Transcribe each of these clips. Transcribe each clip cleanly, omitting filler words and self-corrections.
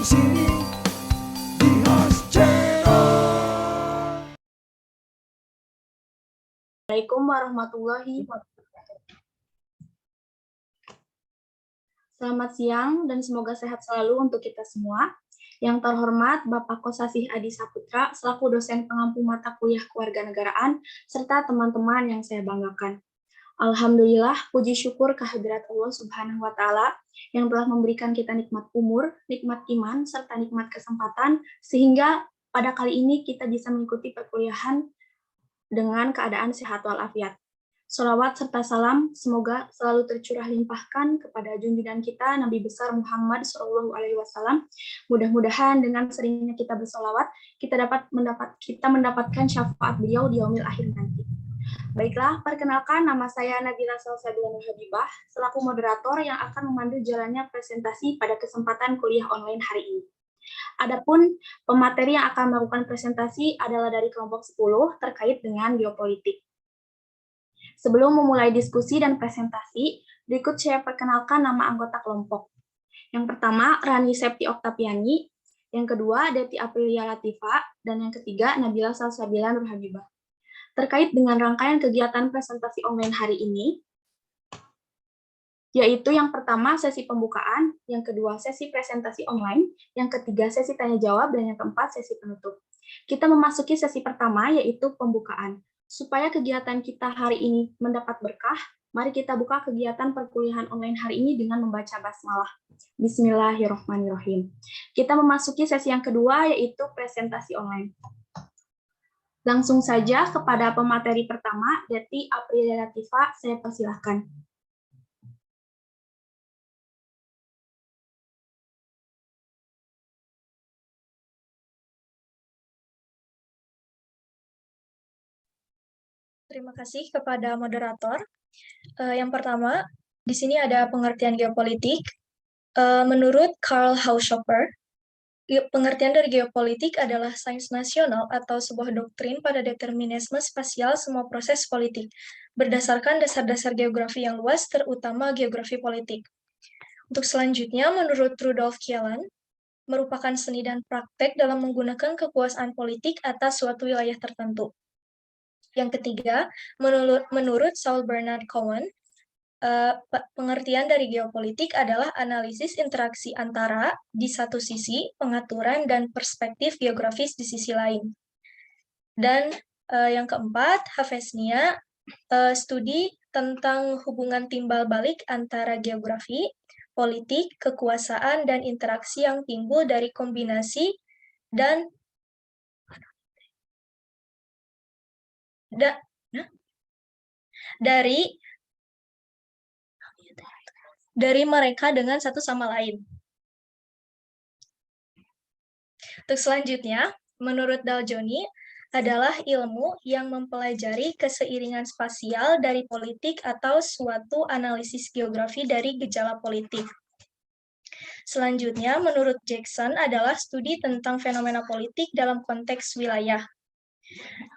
sini di Host Channel. Assalamualaikum warahmatullahi wabarakatuh. Selamat siang dan semoga sehat selalu untuk kita semua. Yang terhormat Bapak Kosasih Adi Saputra selaku dosen pengampu mata kuliah kewarganegaraan serta teman-teman yang saya banggakan. Alhamdulillah, puji syukur kehadirat Allah Subhanahu wa Ta'ala yang telah memberikan kita nikmat umur, nikmat iman, serta nikmat kesempatan, sehingga pada kali ini kita bisa mengikuti perkuliahan dengan keadaan sehat walafiat. Sholawat serta salam semoga selalu tercurah limpahkan kepada junjungan kita Nabi besar Muhammad SAW. Mudah-mudahan dengan seringnya kita bersolawat, kita mendapatkan syafaat beliau di yaumil akhir nanti. Baiklah, perkenalkan nama saya Nabila Salsabila Habibah, selaku moderator yang akan memandu jalannya presentasi pada kesempatan kuliah online hari ini. Adapun pemateri yang akan melakukan presentasi adalah dari kelompok 10 terkait dengan geopolitik. Sebelum memulai diskusi dan presentasi, berikut saya perkenalkan nama anggota kelompok. Yang pertama, Rani Septi Oktaviani, yang kedua, Deti Aprilia Latifa, dan yang ketiga, Nabila Salsabila Nur Habibah. Terkait dengan rangkaian kegiatan presentasi online hari ini, yaitu yang pertama sesi pembukaan, yang kedua sesi presentasi online, yang ketiga sesi tanya-jawab, dan yang keempat sesi penutup. Kita memasuki sesi pertama, yaitu pembukaan. Supaya kegiatan kita hari ini mendapat berkah, mari kita buka kegiatan perkuliahan online hari ini dengan membaca basmalah. Bismillahirrahmanirrahim. Kita memasuki sesi yang kedua, yaitu presentasi online. Langsung saja kepada pemateri pertama, Deti Aprilia Latifa, saya persilahkan. Terima kasih kepada moderator. Yang pertama, di sini ada pengertian geopolitik. Menurut Karl Haushofer, pengertian dari geopolitik adalah sains nasional atau sebuah doktrin pada determinisme spasial semua proses politik, berdasarkan dasar-dasar geografi yang luas, terutama geografi politik. Untuk selanjutnya, menurut Rudolf Kjellén, merupakan seni dan praktek dalam menggunakan kekuasaan politik atas suatu wilayah tertentu. Yang ketiga, menurut Saul Bernard Cohen, pengertian dari geopolitik adalah analisis interaksi antara, di satu sisi, pengaturan dan perspektif geografis di sisi lain. Dan yang keempat, Havesnia, studi tentang hubungan timbal balik antara geografi, politik, kekuasaan, dan interaksi yang timbul dari kombinasi dan dari mereka dengan satu sama lain. Untuk selanjutnya, menurut Daljoni, adalah ilmu yang mempelajari keseiringan spasial dari politik atau suatu analisis geografi dari gejala politik. Selanjutnya, menurut Jackson adalah studi tentang fenomena politik dalam konteks wilayah.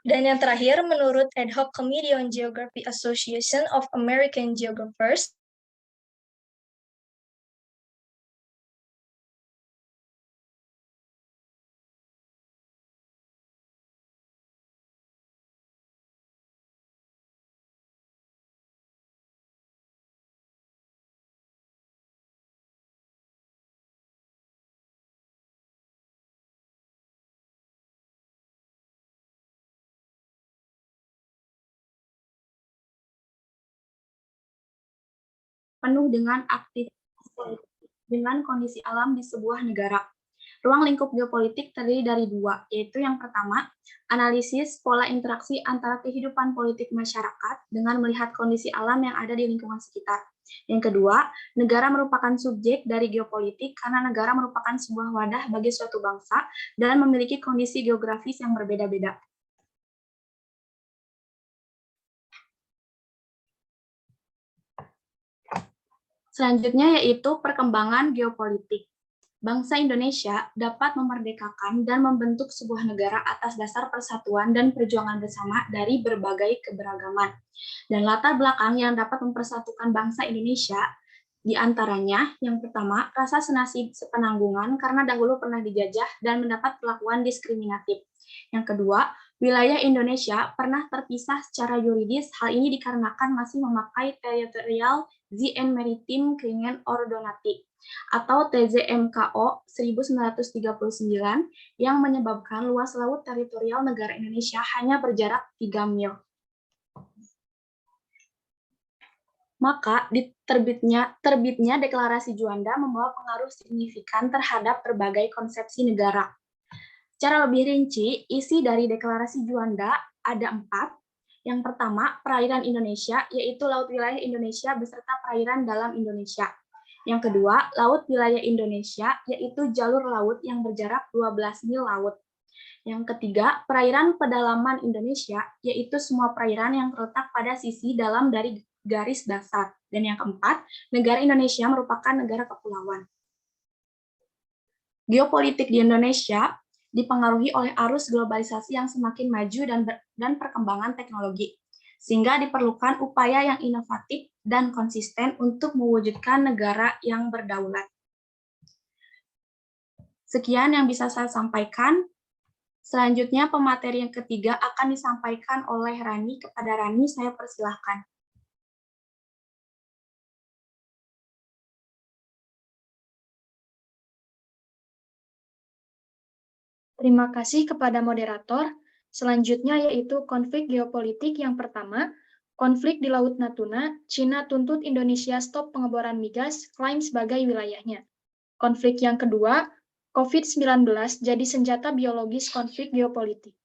Dan yang terakhir, menurut Ad Hoc Committee on Geography Association of American Geographers, penuh dengan aktivitas politik dengan kondisi alam di sebuah negara. Ruang lingkup geopolitik terdiri dari dua, yaitu yang pertama, analisis pola interaksi antara kehidupan politik masyarakat dengan melihat kondisi alam yang ada di lingkungan sekitar. Yang kedua, negara merupakan subjek dari geopolitik karena negara merupakan sebuah wadah bagi suatu bangsa dan memiliki kondisi geografis yang berbeda-beda. Selanjutnya yaitu perkembangan geopolitik. Bangsa Indonesia dapat memerdekakan dan membentuk sebuah negara atas dasar persatuan dan perjuangan bersama dari berbagai keberagaman. Dan latar belakang yang dapat mempersatukan bangsa Indonesia Di antaranya, yang pertama, rasa senasib sepenanggungan karena dahulu pernah dijajah dan mendapat perlakuan diskriminatif. Yang kedua, wilayah Indonesia pernah terpisah secara yuridis, hal ini dikarenakan masih memakai Territorial Sea and Maritime Criminal Ordonancy atau TZMKO 1939 yang menyebabkan luas laut teritorial negara Indonesia hanya berjarak 3 mil. Maka terbitnya Deklarasi Juanda membawa pengaruh signifikan terhadap berbagai konsepsi negara. Secara lebih rinci, isi dari Deklarasi Juanda ada 4. Yang pertama, perairan Indonesia, yaitu laut wilayah Indonesia beserta perairan dalam Indonesia. Yang kedua, laut wilayah Indonesia, yaitu jalur laut yang berjarak 12 mil laut. Yang ketiga, perairan pedalaman Indonesia, yaitu semua perairan yang terletak pada sisi dalam dari garis dasar. Dan yang keempat, negara Indonesia merupakan negara kepulauan. Geopolitik di Indonesia dipengaruhi oleh arus globalisasi yang semakin maju dan perkembangan teknologi, sehingga diperlukan upaya yang inovatif dan konsisten untuk mewujudkan negara yang berdaulat. Sekian yang bisa saya sampaikan. Selanjutnya, pemateri yang ketiga akan disampaikan oleh Rani. Kepada Rani, saya persilahkan. Terima kasih kepada moderator. Selanjutnya yaitu konflik geopolitik yang pertama, konflik di Laut Natuna, Cina tuntut Indonesia stop pengeboran migas, klaim sebagai wilayahnya. Konflik yang kedua, COVID-19 jadi senjata biologis konflik geopolitik.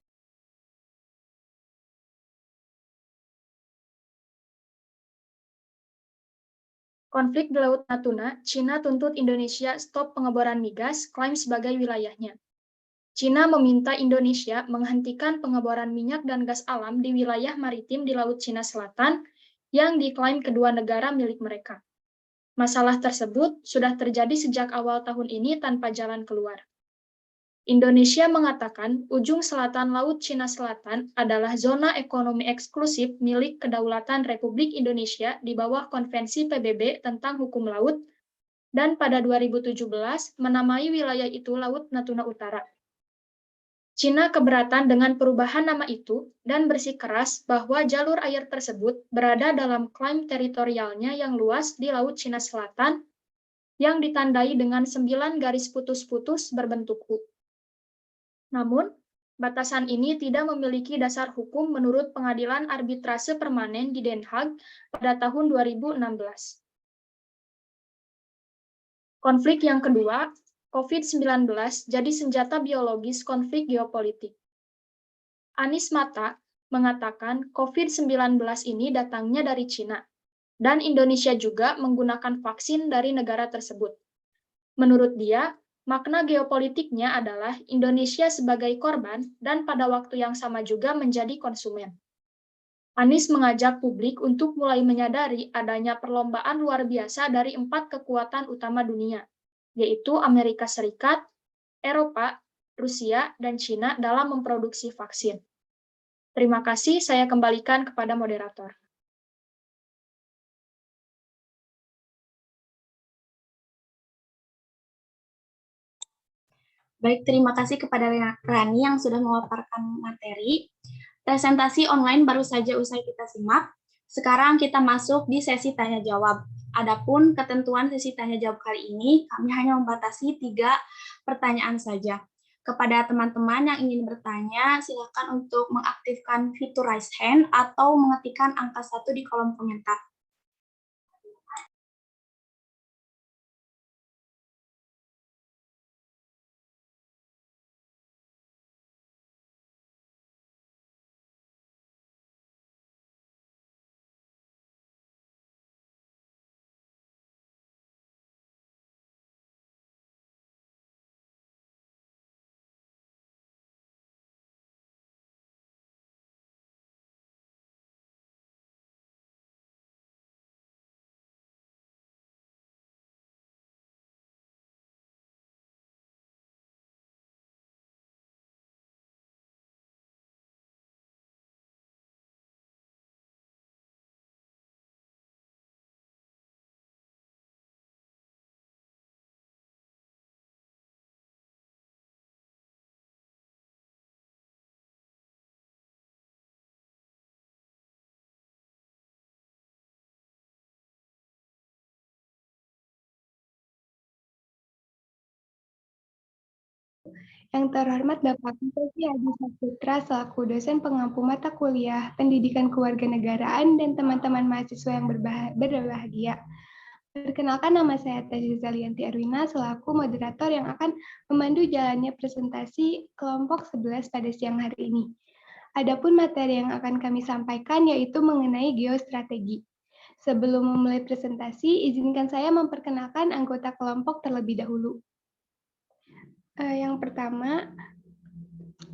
Konflik di Laut Natuna, Cina tuntut Indonesia stop pengeboran migas, klaim sebagai wilayahnya. Cina meminta Indonesia menghentikan pengeboran minyak dan gas alam di wilayah maritim di Laut Cina Selatan yang diklaim kedua negara milik mereka. Masalah tersebut sudah terjadi sejak awal tahun ini tanpa jalan keluar. Indonesia mengatakan ujung selatan Laut Cina Selatan adalah zona ekonomi eksklusif milik Kedaulatan Republik Indonesia di bawah Konvensi PBB tentang Hukum Laut, dan pada 2017 menamai wilayah itu Laut Natuna Utara. Cina keberatan dengan perubahan nama itu dan bersikeras bahwa jalur air tersebut berada dalam klaim teritorialnya yang luas di Laut Cina Selatan yang ditandai dengan 9 garis putus-putus berbentuk U. Namun, batasan ini tidak memiliki dasar hukum menurut Pengadilan Arbitrase Permanen di Den Haag pada tahun 2016. Konflik yang kedua, COVID-19 jadi senjata biologis konflik geopolitik. Anies Mata mengatakan COVID-19 ini datangnya dari Cina, dan Indonesia juga menggunakan vaksin dari negara tersebut. Menurut dia, makna geopolitiknya adalah Indonesia sebagai korban dan pada waktu yang sama juga menjadi konsumen. Anies mengajak publik untuk mulai menyadari adanya perlombaan luar biasa dari 4 kekuatan utama dunia, yaitu Amerika Serikat, Eropa, Rusia, dan Cina dalam memproduksi vaksin. Terima kasih, saya kembalikan kepada moderator. Baik, terima kasih kepada Rani yang sudah memaparkan materi. Presentasi online baru saja usai kita simak. Sekarang kita masuk di sesi tanya-jawab. Adapun ketentuan sesi tanya-jawab kali ini, kami hanya membatasi 3 pertanyaan saja. Kepada teman-teman yang ingin bertanya, silakan untuk mengaktifkan fitur raise hand atau mengetikkan angka 1 di kolom komentar. Yang terhormat Bapak Kosafi Adi Saputra selaku dosen pengampu mata kuliah Pendidikan Kewarganegaraan dan teman-teman mahasiswa yang berbahagia. Perkenalkan, nama saya Tazia Zalianti Erwina selaku moderator yang akan memandu jalannya presentasi kelompok 11 pada siang hari ini. Adapun materi yang akan kami sampaikan yaitu mengenai geostrategi. Sebelum memulai presentasi, izinkan saya memperkenalkan anggota kelompok terlebih dahulu. Yang pertama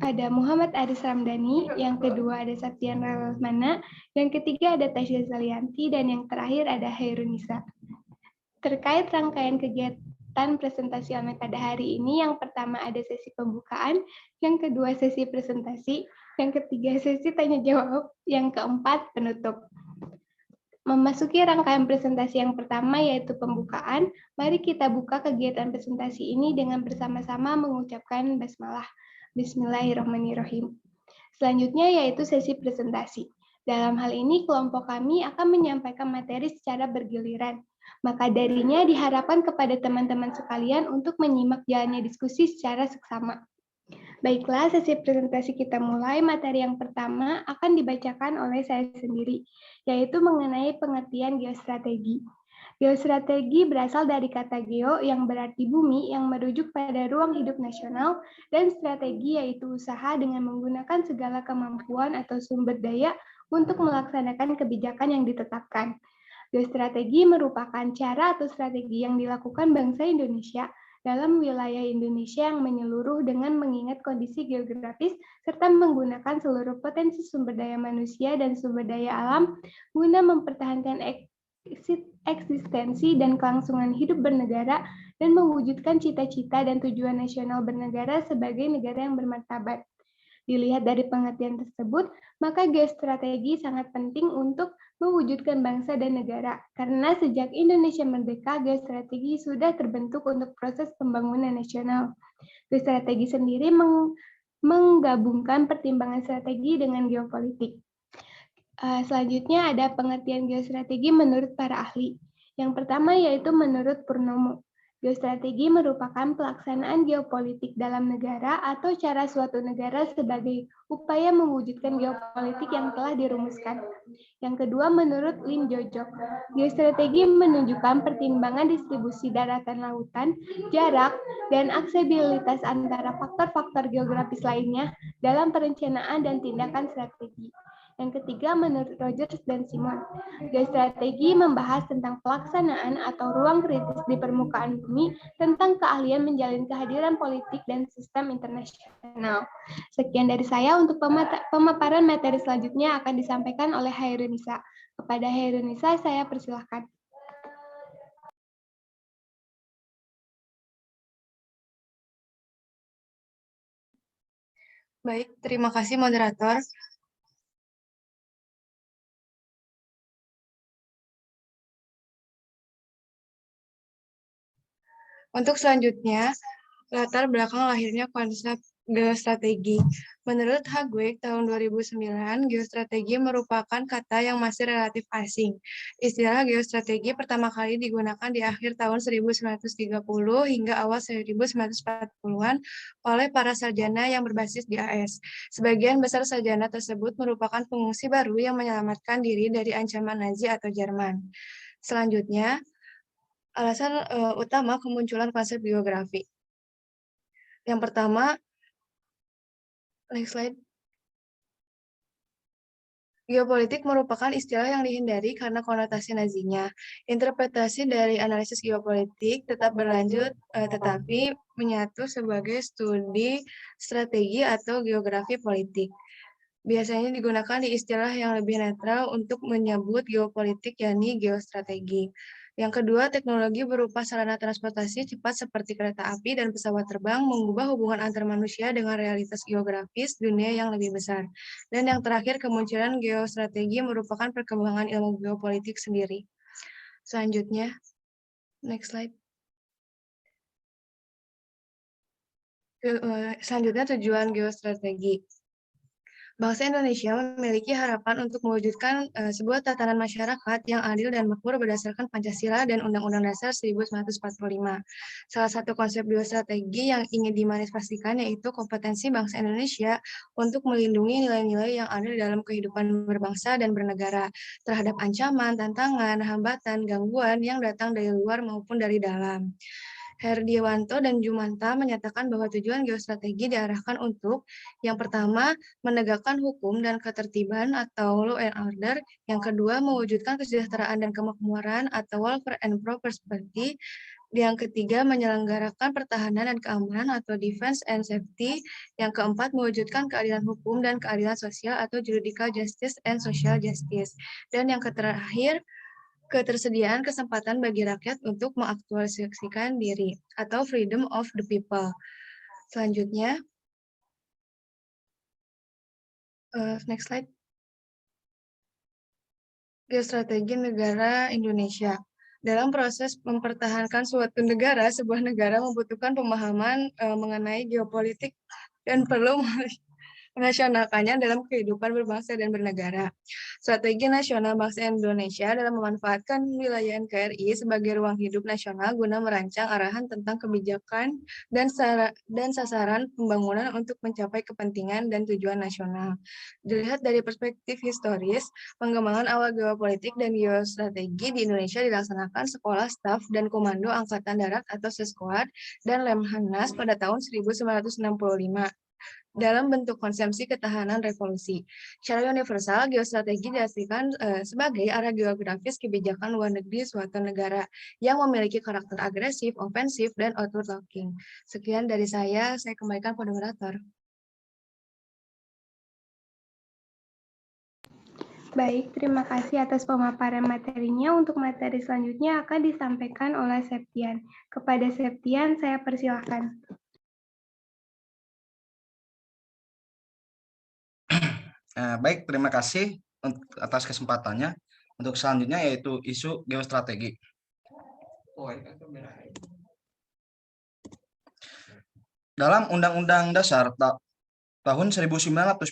ada Muhammad Aris Ramdhani, yang kedua ada Septian Rahmana, yang ketiga ada Tasya Zalianti, dan yang terakhir ada Hairunisa. Terkait rangkaian kegiatan presentasi online pada hari ini, yang pertama ada sesi pembukaan, yang kedua sesi presentasi, yang ketiga sesi tanya jawab, yang keempat penutup. Memasuki rangkaian presentasi yang pertama yaitu pembukaan, mari kita buka kegiatan presentasi ini dengan bersama-sama mengucapkan basmalah. Bismillahirrahmanirrahim. Selanjutnya yaitu sesi presentasi. Dalam hal ini kelompok kami akan menyampaikan materi secara bergiliran. Maka darinya diharapkan kepada teman-teman sekalian untuk menyimak jalannya diskusi secara seksama. Baiklah, sesi presentasi kita mulai. Materi yang pertama akan dibacakan oleh saya sendiri, yaitu mengenai pengertian geostrategi. Geostrategi berasal dari kata geo yang berarti bumi yang merujuk pada ruang hidup nasional, dan strategi yaitu usaha dengan menggunakan segala kemampuan atau sumber daya untuk melaksanakan kebijakan yang ditetapkan. Geostrategi merupakan cara atau strategi yang dilakukan bangsa Indonesia dalam wilayah Indonesia yang menyeluruh dengan mengingat kondisi geografis serta menggunakan seluruh potensi sumber daya manusia dan sumber daya alam guna mempertahankan eksistensi dan kelangsungan hidup bernegara dan mewujudkan cita-cita dan tujuan nasional bernegara sebagai negara yang bermartabat. Dilihat dari pengertian tersebut, maka geostrategi sangat penting untuk mewujudkan bangsa dan negara. Karena sejak Indonesia merdeka, geostrategi sudah terbentuk untuk proses pembangunan nasional. Geostrategi sendiri menggabungkan pertimbangan strategi dengan geopolitik. Selanjutnya ada pengertian geostrategi menurut para ahli. Yang pertama yaitu menurut Purnomo. Geostrategi merupakan pelaksanaan geopolitik dalam negara atau cara suatu negara sebagai upaya mewujudkan geopolitik yang telah dirumuskan. Yang kedua, menurut Lim Jojok, geostrategi menunjukkan pertimbangan distribusi daratan lautan, jarak, dan aksesibilitas antara faktor-faktor geografis lainnya dalam perencanaan dan tindakan strategi. Yang ketiga, menurut Rogers dan Simon, geostrategi membahas tentang pelaksanaan atau ruang kritis di permukaan bumi tentang keahlian menjalin kehadiran politik dan sistem internasional. Sekian dari saya. Untuk pemaparan materi selanjutnya akan disampaikan oleh Hairunisa. Kepada Hairunisa, saya persilahkan. Baik, terima kasih moderator. Untuk selanjutnya, latar belakang lahirnya konsep geostrategi. Menurut Hagweg tahun 2009, geostrategi merupakan kata yang masih relatif asing. Istilah geostrategi pertama kali digunakan di akhir tahun 1930 hingga awal 1940-an oleh para sarjana yang berbasis di AS. Sebagian besar sarjana tersebut merupakan pengungsi baru yang menyelamatkan diri dari ancaman Nazi atau Jerman. Selanjutnya, alasan utama kemunculan konsep geografi. Yang pertama, next slide. Geopolitik merupakan istilah yang dihindari karena konotasi Nazinya. Interpretasi dari analisis geopolitik tetap berlanjut, tetapi menyatu sebagai studi strategi atau geografi politik. Biasanya digunakan di istilah yang lebih netral untuk menyebut geopolitik, yakni geostrategi. Yang kedua, teknologi berupa sarana transportasi cepat seperti kereta api dan pesawat terbang mengubah hubungan antar manusia dengan realitas geografis dunia yang lebih besar. Dan yang terakhir, kemunculan geostrategi merupakan perkembangan ilmu geopolitik sendiri. Selanjutnya, next slide. Selanjutnya, tujuan geostrategi. Bangsa Indonesia memiliki harapan untuk mewujudkan sebuah tatanan masyarakat yang adil dan makmur berdasarkan Pancasila dan Undang-Undang Dasar 1945. Salah satu konsep geostrategi yang ingin dimanifestasikan yaitu kompetensi bangsa Indonesia untuk melindungi nilai-nilai yang ada di dalam kehidupan berbangsa dan bernegara terhadap ancaman, tantangan, hambatan, gangguan yang datang dari luar maupun dari dalam. Herdiawanto dan Jumanta menyatakan bahwa tujuan geostrategi diarahkan untuk yang pertama, menegakkan hukum dan ketertiban atau law and order. Yang kedua, mewujudkan kesejahteraan dan kemakmuran atau welfare and prosperity. Yang ketiga, menyelenggarakan pertahanan dan keamanan atau defense and safety. Yang keempat, mewujudkan keadilan hukum dan keadilan sosial atau judicial justice and social justice. Dan yang terakhir, ketersediaan kesempatan bagi rakyat untuk mengaktualisasikan diri atau freedom of the people. Selanjutnya, next slide. Geostrategi negara Indonesia. Dalam proses mempertahankan suatu negara, sebuah negara membutuhkan pemahaman mengenai geopolitik dan perlu menasionalkannya dalam kehidupan berbangsa dan bernegara. Strategi nasional bangsa Indonesia dalam memanfaatkan wilayah NKRI sebagai ruang hidup nasional guna merancang arahan tentang kebijakan dan sasaran pembangunan untuk mencapai kepentingan dan tujuan nasional. Dilihat dari perspektif historis, pengembangan awal geopolitik dan geostrategi di Indonesia dilaksanakan Sekolah Staf dan Komando Angkatan Darat atau Seskoad dan Lemhanas pada tahun 1965. Dalam bentuk konsepsi ketahanan revolusi. Secara universal, geostrategi diartikan sebagai arah geografis kebijakan luar negeri suatu negara yang memiliki karakter agresif, ofensif, dan outward-looking. Sekian dari saya kembalikan pada moderator. Baik, terima kasih atas pemaparan materinya. Untuk materi selanjutnya akan disampaikan oleh Septian. Kepada Septian, saya persilahkan. Baik, terima kasih atas kesempatannya. Untuk selanjutnya yaitu isu geostrategi. Dalam Undang-Undang Dasar tahun 1945,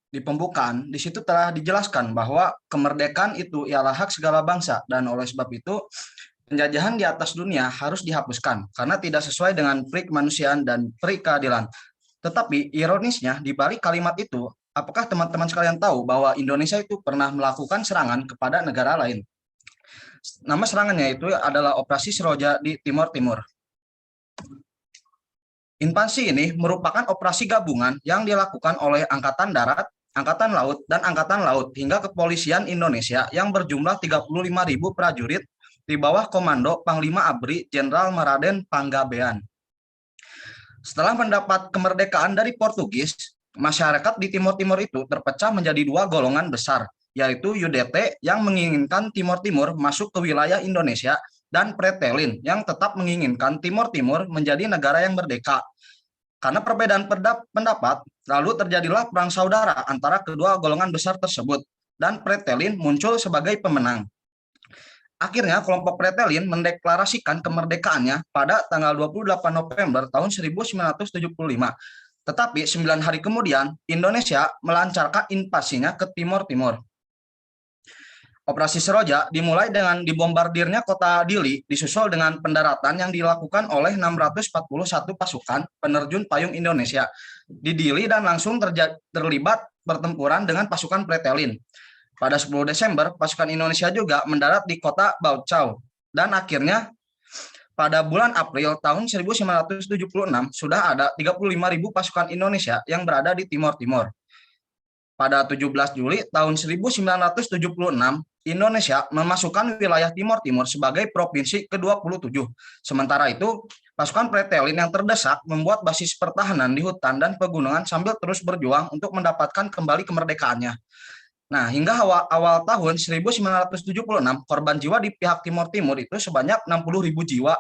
di pembukaan, di situ telah dijelaskan bahwa kemerdekaan itu ialah hak segala bangsa, dan oleh sebab itu penjajahan di atas dunia harus dihapuskan karena tidak sesuai dengan peri kemanusiaan dan peri keadilan. Tetapi ironisnya di balik kalimat itu, apakah teman-teman sekalian tahu bahwa Indonesia itu pernah melakukan serangan kepada negara lain? Nama serangannya itu adalah Operasi Seroja di Timor Timur. Invasi ini merupakan operasi gabungan yang dilakukan oleh Angkatan Darat, Angkatan Laut, dan Angkatan Laut hingga Kepolisian Indonesia yang berjumlah 35.000 prajurit di bawah komando Panglima ABRI Jenderal Maraden Panggabean. Setelah mendapat kemerdekaan dari Portugis, masyarakat di Timor Timur itu terpecah menjadi dua golongan besar, yaitu UDT yang menginginkan Timor Timur masuk ke wilayah Indonesia dan Pretelin yang tetap menginginkan Timor Timur menjadi negara yang merdeka. Karena perbedaan pendapat, lalu terjadilah perang saudara antara kedua golongan besar tersebut dan Pretelin muncul sebagai pemenang. Akhirnya kelompok Pretelin mendeklarasikan kemerdekaannya pada tanggal 28 November tahun 1975. Tetapi 9 hari kemudian, Indonesia melancarkan invasinya ke Timor Timur. Operasi Seroja dimulai dengan dibombardirnya kota Dili, disusul dengan pendaratan yang dilakukan oleh 641 pasukan penerjun payung Indonesia di Dili dan langsung terlibat pertempuran dengan pasukan Pretelin. Pada 10 Desember, pasukan Indonesia juga mendarat di kota Baucau. Dan akhirnya pada bulan April tahun 1976 sudah ada 35.000 pasukan Indonesia yang berada di Timor Timur. Pada 17 Juli tahun 1976, Indonesia memasukkan wilayah Timor Timur sebagai provinsi ke-27. Sementara itu, pasukan Pretelin yang terdesak membuat basis pertahanan di hutan dan pegunungan sambil terus berjuang untuk mendapatkan kembali kemerdekaannya. Nah, hingga awal tahun 1976, korban jiwa di pihak Timor Timur itu sebanyak 60.000 jiwa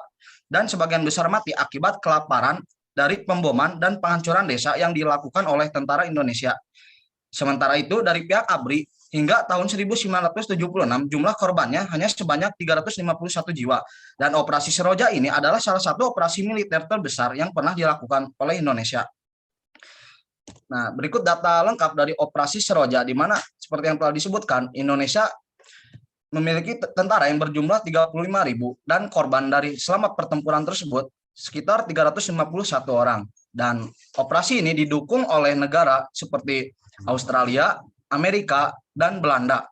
dan sebagian besar mati akibat kelaparan dari pemboman dan penghancuran desa yang dilakukan oleh tentara Indonesia. Sementara itu, dari pihak ABRI, hingga tahun 1976, jumlah korbannya hanya sebanyak 351 jiwa. Dan operasi Seroja ini adalah salah satu operasi militer terbesar yang pernah dilakukan oleh Indonesia. Nah, berikut data lengkap dari operasi Seroja, di mana seperti yang telah disebutkan, Indonesia memiliki tentara yang berjumlah 35.000 dan korban dari selama pertempuran tersebut sekitar 351 orang. Dan operasi ini didukung oleh negara seperti Australia, Amerika, dan Belanda.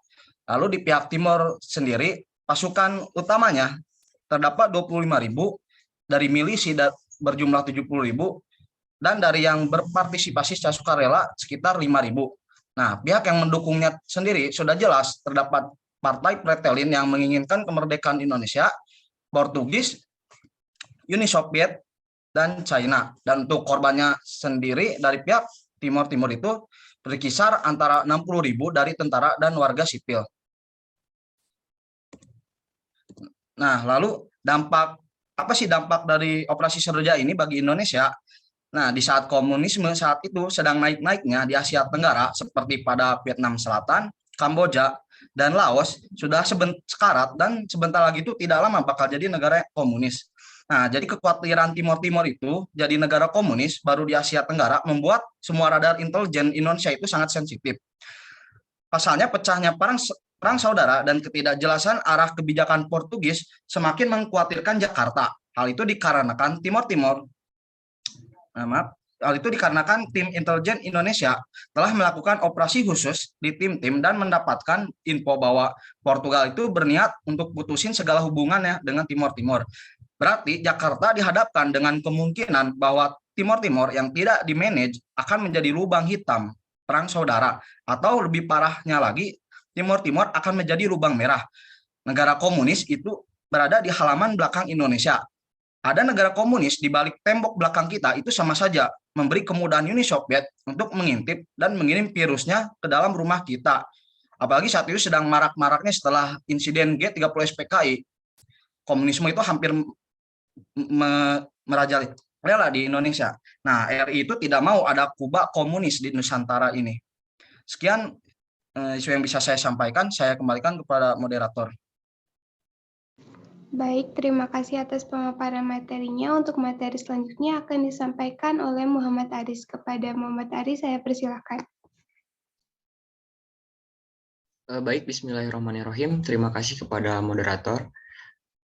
Lalu di pihak timur sendiri, pasukan utamanya terdapat 25.000, dari milisi berjumlah 70.000, dan dari yang berpartisipasi secara sukarela sekitar 5.000. Nah, pihak yang mendukungnya sendiri sudah jelas terdapat Partai Pretelin yang menginginkan kemerdekaan Indonesia, Portugis, Uni Soviet, dan China. Dan untuk korbannya sendiri dari pihak Timur itu berkisar antara 60.000 dari tentara dan warga sipil. Nah, lalu apa sih dampak dari operasi Seroja ini bagi Indonesia? Nah, di saat komunisme saat itu sedang naik-naiknya di Asia Tenggara, seperti pada Vietnam Selatan, Kamboja, dan Laos, sudah sekarat dan sebentar lagi itu tidak lama bakal jadi negara komunis. Nah, jadi kekhawatiran Timur itu jadi negara komunis baru di Asia Tenggara membuat semua radar intelijen Indonesia itu sangat sensitif. Pasalnya pecahnya perang saudara dan ketidakjelasan arah kebijakan Portugis semakin mengkhawatirkan Jakarta. Hal itu dikarenakan Hal itu dikarenakan tim intelijen Indonesia telah melakukan operasi khusus di tim-tim dan mendapatkan info bahwa Portugal itu berniat untuk putusin segala hubungannya dengan Timur. Berarti Jakarta dihadapkan dengan kemungkinan bahwa Timur yang tidak dimanage akan menjadi lubang hitam perang saudara, atau lebih parahnya lagi, Timur akan menjadi lubang merah. Negara komunis itu berada di halaman belakang Indonesia. Ada negara komunis di balik tembok belakang kita, itu sama saja memberi kemudahan Uni Soviet untuk mengintip dan mengirim virusnya ke dalam rumah kita. Apalagi saat itu sedang marak-maraknya setelah insiden G30 SPKI. Komunisme itu hampir merajalela di Indonesia. Nah, RI itu tidak mau ada Kuba komunis di Nusantara ini. Sekian isu yang bisa saya sampaikan, saya kembalikan kepada moderator. Baik, terima kasih atas pemaparan materinya. Untuk materi selanjutnya akan disampaikan oleh Muhammad Aris. Kepada Muhammad Aris, saya persilahkan. Baik, bismillahirrahmanirrahim. Terima kasih kepada moderator.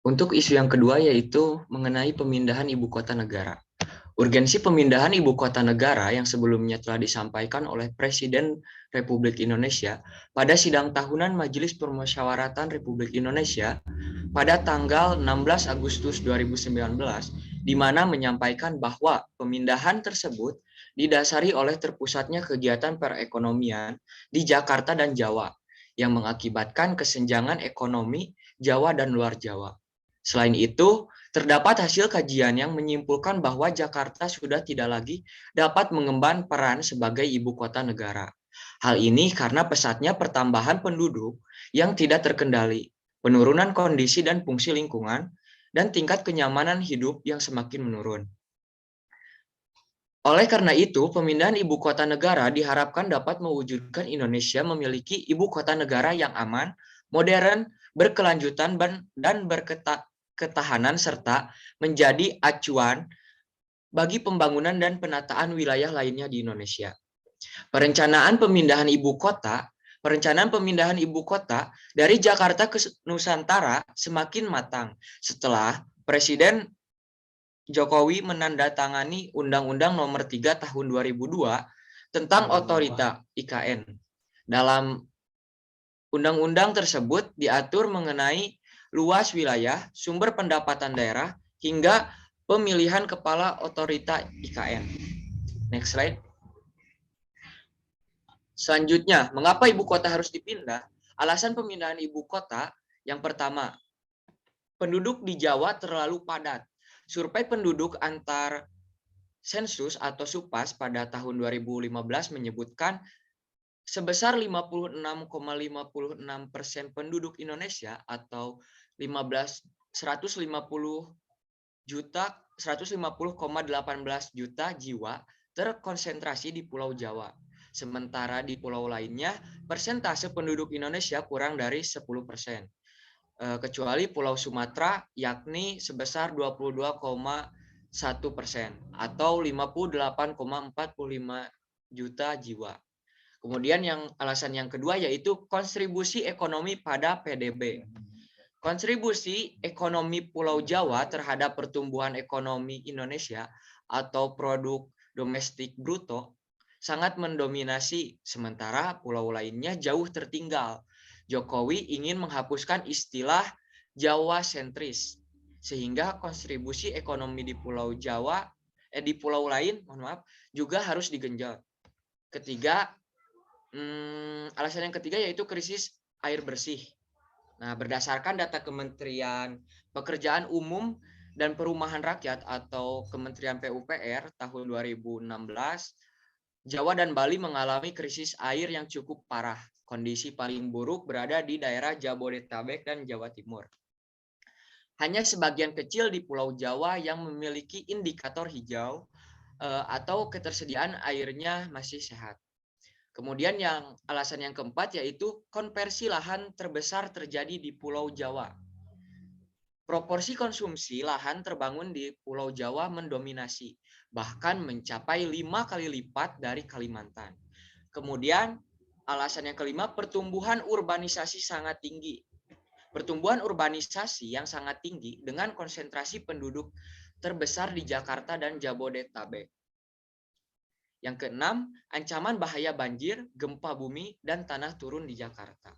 Untuk isu yang kedua yaitu mengenai pemindahan ibu kota negara. Urgensi pemindahan ibu kota negara yang sebelumnya telah disampaikan oleh Presiden Republik Indonesia pada sidang tahunan Majelis Permusyawaratan Republik Indonesia pada tanggal 16 Agustus 2019, di mana menyampaikan bahwa pemindahan tersebut didasari oleh terpusatnya kegiatan perekonomian di Jakarta dan Jawa, yang mengakibatkan kesenjangan ekonomi Jawa dan luar Jawa. Selain itu, terdapat hasil kajian yang menyimpulkan bahwa Jakarta sudah tidak lagi dapat mengemban peran sebagai ibu kota negara. Hal ini karena pesatnya pertambahan penduduk yang tidak terkendali, penurunan kondisi dan fungsi lingkungan, dan tingkat kenyamanan hidup yang semakin menurun. Oleh karena itu, pemindahan ibu kota negara diharapkan dapat mewujudkan Indonesia memiliki ibu kota negara yang aman, modern, berkelanjutan, dan berketahanan, serta menjadi acuan bagi pembangunan dan penataan wilayah lainnya di Indonesia. Perencanaan pemindahan ibu kota dari Jakarta ke Nusantara semakin matang setelah Presiden Jokowi menandatangani Undang-Undang Nomor 3 Tahun 2002 tentang Otorita IKN. Dalam undang-undang tersebut diatur mengenai luas wilayah, sumber pendapatan daerah, hingga pemilihan kepala Otorita IKN. Next slide. Selanjutnya, mengapa ibu kota harus dipindah? Alasan pemindahan ibu kota, yang pertama, penduduk di Jawa terlalu padat. Survei penduduk antar sensus atau SUPAS pada tahun 2015 menyebutkan sebesar 56,56% penduduk Indonesia atau 150,18 juta jiwa terkonsentrasi di Pulau Jawa. Sementara di pulau lainnya, persentase penduduk Indonesia kurang dari 10%. Kecuali Pulau Sumatera, yakni sebesar 22,1% atau 58,45 juta jiwa. Kemudian alasan yang kedua yaitu kontribusi ekonomi pada PDB. Kontribusi ekonomi Pulau Jawa terhadap pertumbuhan ekonomi Indonesia atau produk domestik bruto sangat mendominasi, sementara pulau lainnya jauh tertinggal. Jokowi ingin menghapuskan istilah Jawa sentris, sehingga kontribusi ekonomi di Pulau Jawa, di pulau lain, juga harus digenjot. Alasan yang ketiga yaitu krisis air bersih. Nah, berdasarkan data Kementerian Pekerjaan Umum dan Perumahan Rakyat atau Kementerian PUPR tahun 2016, Jawa dan Bali mengalami krisis air yang cukup parah. Kondisi paling buruk berada di daerah Jabodetabek dan Jawa Timur. Hanya sebagian kecil di Pulau Jawa yang memiliki indikator hijau atau ketersediaan airnya masih sehat. Kemudian alasan yang keempat yaitu konversi lahan terbesar terjadi di Pulau Jawa. Proporsi konsumsi lahan terbangun di Pulau Jawa mendominasi, bahkan mencapai 5 kali lipat dari Kalimantan. Kemudian alasan yang kelima, pertumbuhan urbanisasi sangat tinggi. Pertumbuhan urbanisasi yang sangat tinggi dengan konsentrasi penduduk terbesar di Jakarta dan Jabodetabek. Yang keenam, ancaman bahaya banjir, gempa bumi, dan tanah turun di Jakarta.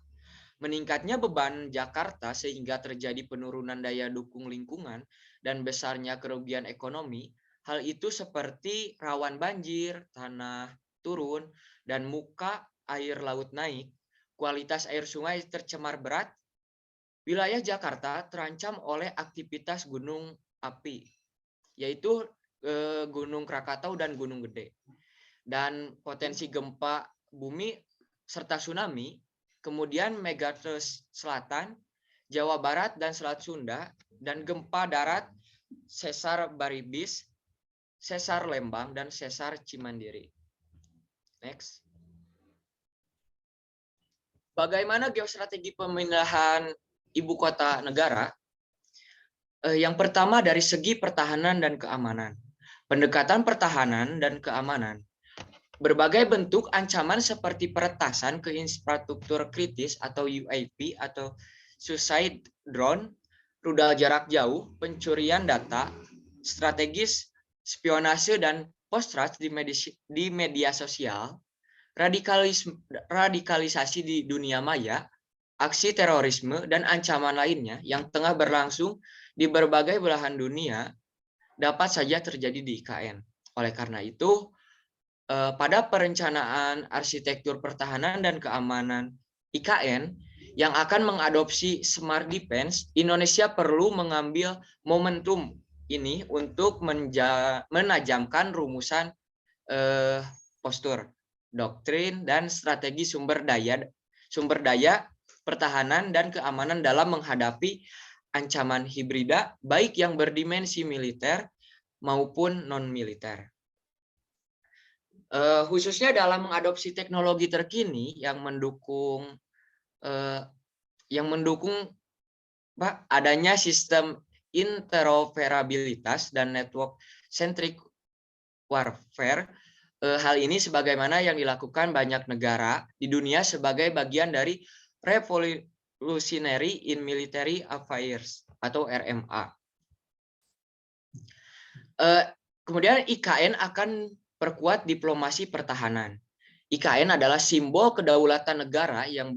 Meningkatnya beban Jakarta sehingga terjadi penurunan daya dukung lingkungan dan besarnya kerugian ekonomi. Hal itu seperti rawan banjir, tanah turun, dan muka air laut naik. Kualitas air sungai tercemar berat. Wilayah Jakarta terancam oleh aktivitas gunung api, yaitu Gunung Krakatau dan Gunung Gede. Dan potensi gempa bumi serta tsunami, kemudian megatrust selatan, Jawa Barat dan Selat Sunda, dan gempa darat sesar Baribis, sesar Lembang, dan sesar Cimandiri. Next. Bagaimana geostrategi pemindahan ibu kota negara? Yang pertama dari segi pertahanan dan keamanan. Pendekatan pertahanan dan keamanan. Berbagai bentuk ancaman seperti peretasan ke infrastruktur kritis atau UAP atau suicide drone, rudal jarak jauh, pencurian data, strategis, spionase dan post-trust di media sosial, radikalisasi di dunia maya, aksi terorisme dan ancaman lainnya yang tengah berlangsung di berbagai belahan dunia dapat saja terjadi di IKN. Oleh karena itu, pada perencanaan arsitektur pertahanan dan keamanan IKN yang akan mengadopsi Smart Defense, Indonesia perlu mengambil momentum ini untuk menajamkan rumusan postur, doktrin, dan strategi sumber daya pertahanan dan keamanan dalam menghadapi ancaman hibrida, baik yang berdimensi militer maupun non-militer. Khususnya dalam mengadopsi teknologi terkini yang mendukung adanya sistem interoperabilitas dan network centric warfare. Hal ini sebagaimana yang dilakukan banyak negara di dunia sebagai bagian dari Revolutionary in Military Affairs atau RMA. Kemudian IKN akan perkuat diplomasi pertahanan. IKN adalah simbol kedaulatan negara yang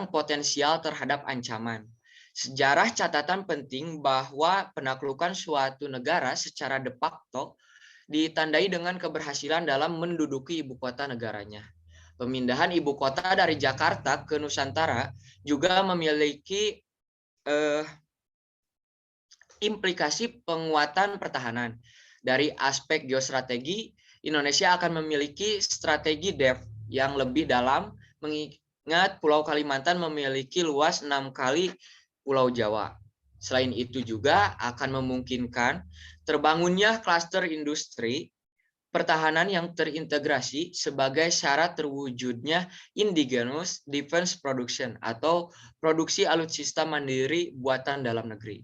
potensial terhadap ancaman. Sejarah catatan penting bahwa penaklukan suatu negara secara de facto ditandai dengan keberhasilan dalam menduduki ibu kota negaranya. Pemindahan ibu kota dari Jakarta ke Nusantara juga memiliki implikasi penguatan pertahanan. Dari aspek geostrategi, Indonesia akan memiliki strategi DEF yang lebih dalam, mengingat Pulau Kalimantan memiliki luas 6 kali Pulau Jawa. Selain itu juga akan memungkinkan terbangunnya klaster industri pertahanan yang terintegrasi sebagai syarat terwujudnya indigenous defense production atau produksi alutsista mandiri buatan dalam negeri.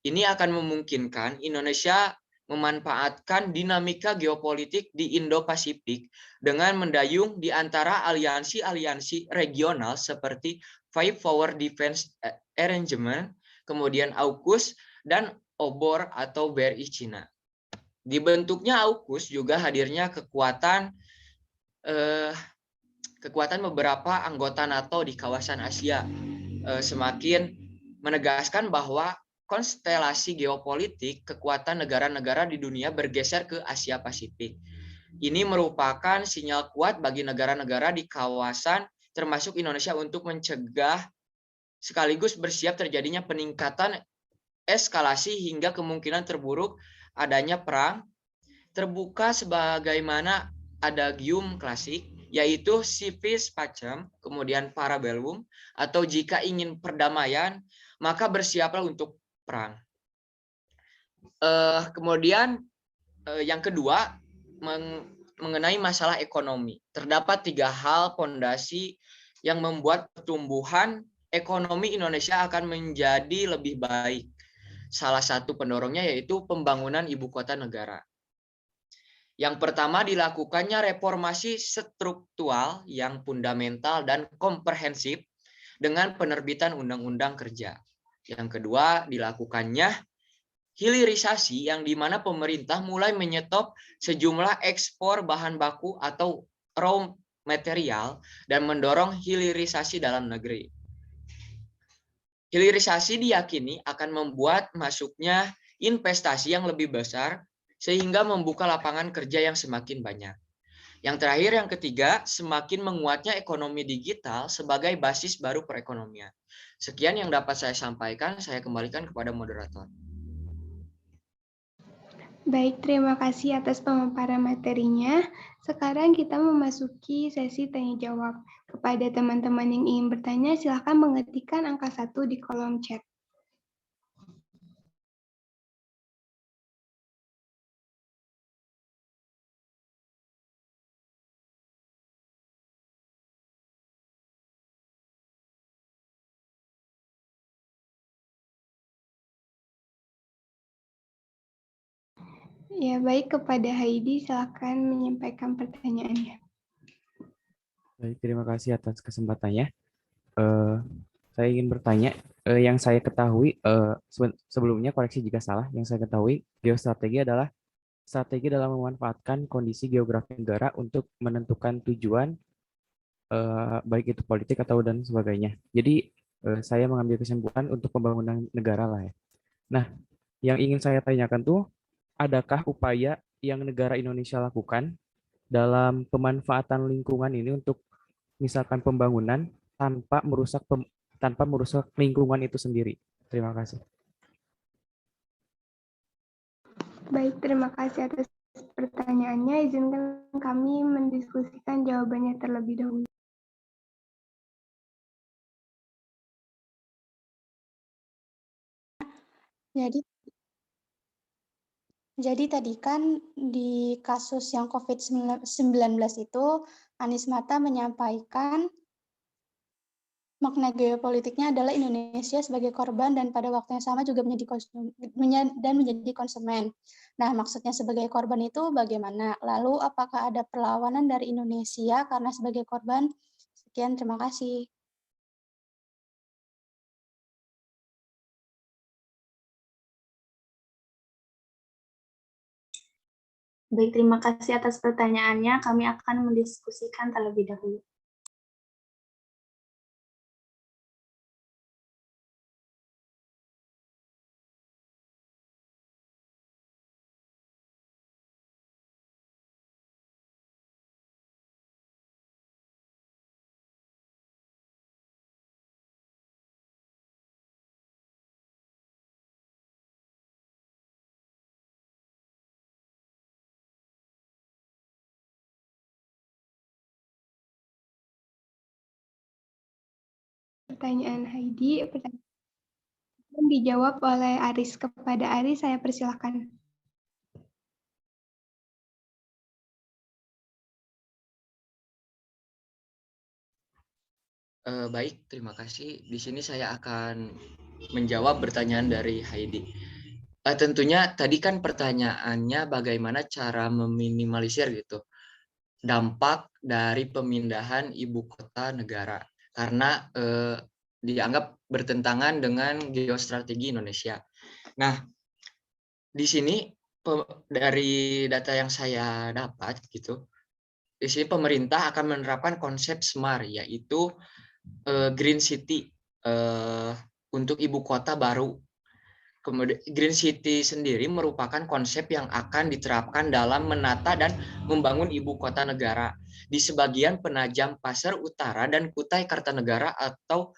Ini akan memungkinkan Indonesia memanfaatkan dinamika geopolitik di Indo-Pasifik dengan mendayung di antara aliansi-aliansi regional seperti Five Power Defense Arrangement, kemudian AUKUS, dan OBOR atau BRI Cina. Dibentuknya AUKUS juga hadirnya kekuatan beberapa anggota NATO di kawasan Asia semakin menegaskan bahwa konstelasi geopolitik kekuatan negara-negara di dunia bergeser ke Asia Pasifik. Ini merupakan sinyal kuat bagi negara-negara di kawasan termasuk Indonesia untuk mencegah sekaligus bersiap terjadinya peningkatan eskalasi hingga kemungkinan terburuk adanya perang, terbuka sebagaimana adagium klasik, yaitu si vis pacem, kemudian parabellum, atau jika ingin perdamaian, maka bersiaplah untuk perang. Kemudian yang kedua, mengenai masalah ekonomi. Terdapat 3 hal pondasi yang membuat pertumbuhan ekonomi Indonesia akan menjadi lebih baik. Salah satu pendorongnya yaitu pembangunan ibu kota negara. Yang pertama, dilakukannya reformasi struktural yang fundamental dan komprehensif dengan penerbitan Undang-Undang Kerja. Yang kedua, dilakukannya hilirisasi yang dimana pemerintah mulai menyetop sejumlah ekspor bahan baku atau raw material dan mendorong hilirisasi dalam negeri. Hilirisasi diyakini akan membuat masuknya investasi yang lebih besar sehingga membuka lapangan kerja yang semakin banyak. Yang terakhir, yang ketiga, semakin menguatnya ekonomi digital sebagai basis baru perekonomian. Sekian yang dapat saya sampaikan, saya kembalikan kepada moderator. Baik, terima kasih atas pemaparan materinya. Sekarang kita memasuki sesi tanya jawab. Kepada teman-teman yang ingin bertanya, silakan mengetikkan angka 1 di kolom chat. Ya, baik, kepada Heidi, silakan menyampaikan pertanyaannya. Baik, terima kasih atas kesempatannya. Saya ingin bertanya, yang saya ketahui, sebelumnya koreksi jika salah, yang saya ketahui geostrategi adalah strategi dalam memanfaatkan kondisi geografi negara untuk menentukan tujuan, baik itu politik atau dan sebagainya. Jadi saya mengambil kesimpulan untuk pembangunan negara lah ya. Nah, yang ingin saya tanyakan tuh, adakah upaya yang negara Indonesia lakukan dalam pemanfaatan lingkungan ini untuk misalkan pembangunan tanpa merusak lingkungan itu sendiri? Terima kasih. Baik, terima kasih atas pertanyaannya. Izinkan kami mendiskusikan jawabannya terlebih dahulu. Jadi tadi kan di kasus yang COVID-19 itu, Anies Mata menyampaikan makna geopolitiknya adalah Indonesia sebagai korban dan pada waktu yang sama juga menjadi konsumen. Nah, maksudnya sebagai korban itu bagaimana? Lalu apakah ada perlawanan dari Indonesia karena sebagai korban? Sekian, terima kasih. Baik, terima kasih atas pertanyaannya. Kami akan mendiskusikan terlebih dahulu. Pertanyaan Heidi, pertanyaan dijawab oleh Aris. Kepada Aris, saya persilahkan. Baik, terima kasih. Di sini saya akan menjawab pertanyaan dari Heidi. Tentunya tadi kan pertanyaannya bagaimana cara meminimalisir gitu dampak dari pemindahan ibu kota negara karena dianggap bertentangan dengan geostrategi Indonesia. Nah, di sini dari data yang saya dapat gitu, di sini pemerintah akan menerapkan konsep SMART yaitu Green City untuk ibu kota baru. Kemudian Green City sendiri merupakan konsep yang akan diterapkan dalam menata dan membangun ibu kota negara di sebagian penajam Pasir Utara dan Kutai Kartanegara atau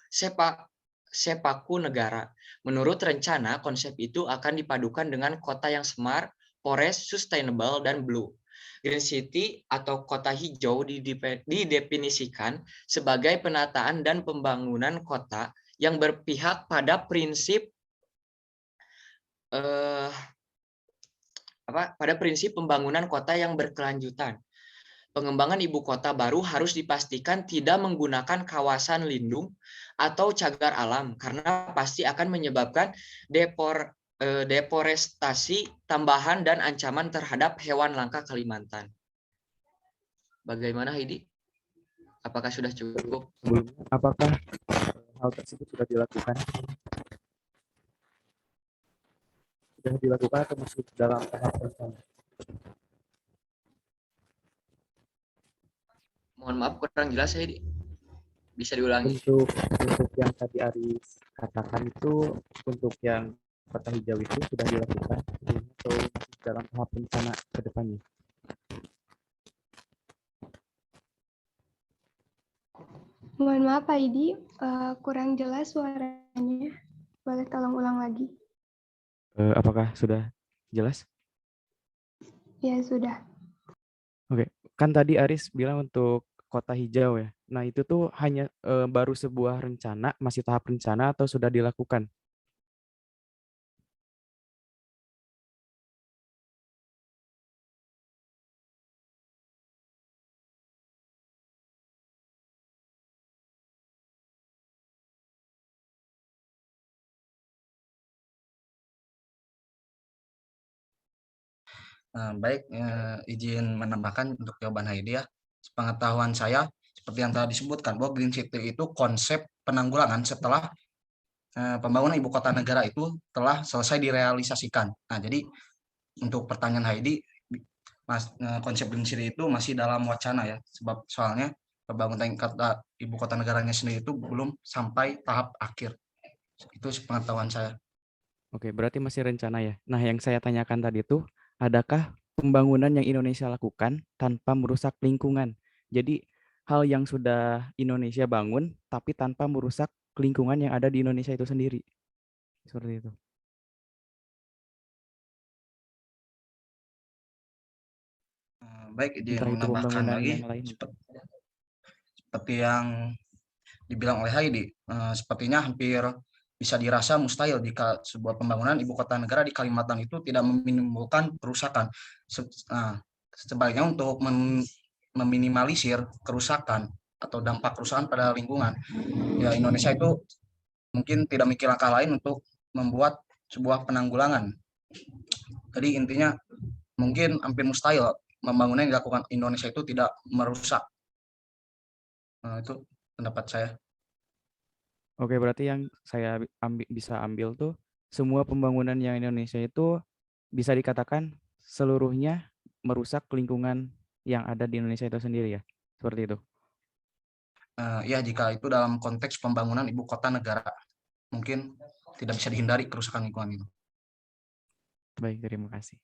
Sepaku Negara. Menurut rencana, konsep itu akan dipadukan dengan kota yang smart, forest, sustainable, dan blue. Green City atau kota hijau didefinisikan sebagai penataan dan pembangunan kota yang berpihak pada prinsip pada prinsip pembangunan kota yang berkelanjutan. Pengembangan ibu kota baru harus dipastikan tidak menggunakan kawasan lindung atau cagar alam karena pasti akan menyebabkan deforestasi tambahan dan ancaman terhadap hewan langka Kalimantan. Bagaimana Heidi? Apakah sudah cukup? Apakah hal tersebut sudah dilakukan? Sudah dilakukan atau masih dalam tahap rencana? Mohon maaf kurang jelas Heidi. Bisa diulangi? Untuk yang tadi Aris katakan itu untuk yang kota hijau itu sudah dilakukan atau masih dalam tahap rencana ke depannya? Mohon maaf Pak Idi, kurang jelas suaranya. Boleh tolong ulang lagi? Apakah sudah jelas? Ya, sudah. Oke, kan tadi Aris bilang untuk kota hijau ya. Nah, itu tuh hanya baru sebuah rencana, masih tahap rencana atau sudah dilakukan? Baik, izin menambahkan untuk jawaban Heidi ya. Sepengetahuan saya, seperti yang telah disebutkan, bahwa Green City itu konsep penanggulangan setelah pembangunan ibu kota negara itu telah selesai direalisasikan. Nah, jadi untuk pertanyaan Heidi, konsep Green City itu masih dalam wacana ya, sebab soalnya pembangunan ibu kota negaranya sendiri itu belum sampai tahap akhir. Itu sepengetahuan saya. Oke, berarti masih rencana ya. Nah, yang saya tanyakan tadi tuh, adakah pembangunan yang Indonesia lakukan tanpa merusak lingkungan? Jadi, hal yang sudah Indonesia bangun, tapi tanpa merusak lingkungan yang ada di Indonesia itu sendiri. Seperti itu. Baik, izin Entah itu menambahkan pembangunan lagi, yang lain. seperti yang dibilang oleh Heidi, sepertinya hampir bisa dirasa mustahil jika sebuah pembangunan ibu kota negara di Kalimantan itu tidak menimbulkan kerusakan. Sebaliknya untuk meminimalisir kerusakan atau dampak kerusakan pada lingkungan, ya Indonesia itu mungkin tidak mikir langkah lain untuk membuat sebuah penanggulangan. Jadi intinya mungkin hampir mustahil pembangunan yang dilakukan Indonesia itu tidak merusak. Itu pendapat saya. Oke, berarti yang saya bisa ambil tuh, semua pembangunan yang Indonesia itu bisa dikatakan seluruhnya merusak lingkungan yang ada di Indonesia itu sendiri ya? Seperti itu. Ya, jika itu dalam konteks pembangunan ibu kota negara, mungkin tidak bisa dihindari kerusakan lingkungan itu. Baik, terima kasih.